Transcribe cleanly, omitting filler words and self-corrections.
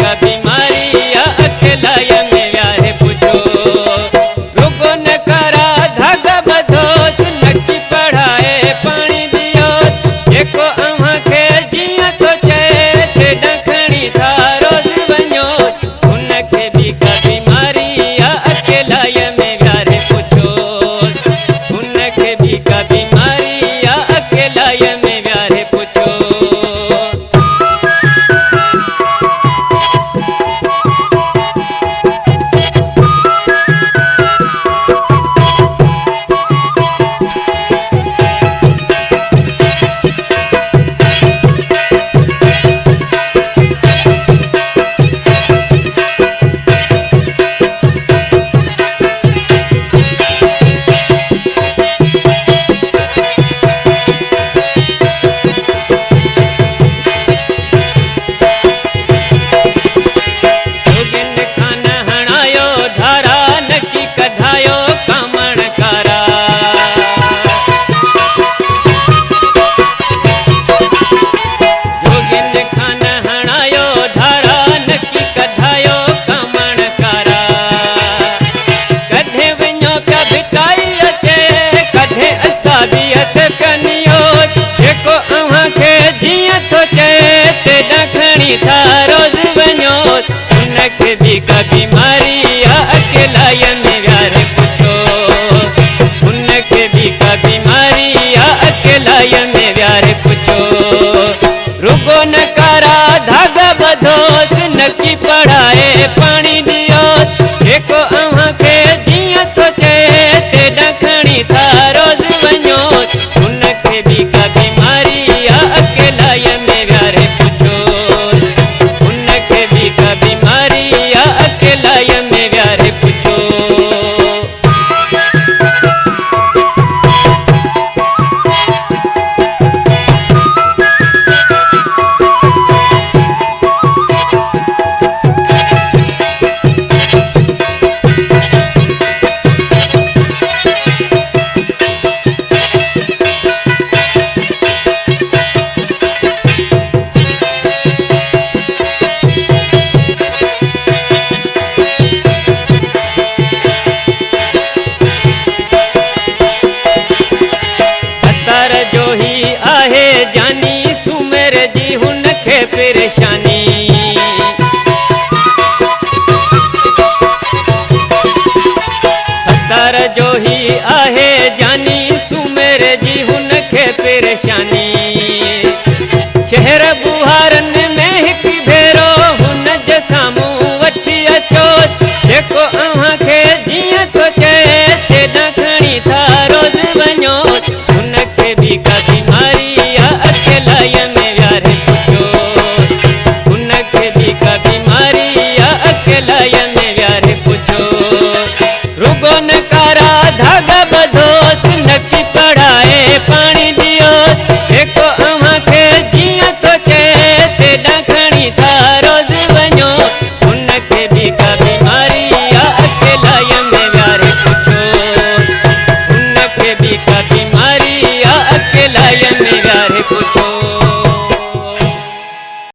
का बीमारी या अकेला ये में व्यारे पूछो रुगो न करा धागा बधोस नक्की पढ़ाए पानी दियो जेको अव्हां खे जिया तो चे ते डखणी था रोज वञो उनखे भी का बीमारी या अकेला ये में व्यारे पूछो उनखे भी का बीमारी या अकेला ये में व्यारे पूछो। था रोज वञो उनखे भी का बीमारी या अकेला ये में व्यारे पूछो उनखे भी का बीमारी या अकेला ये में व्यारे पूछो रुगो न करा धागा बधोस नकी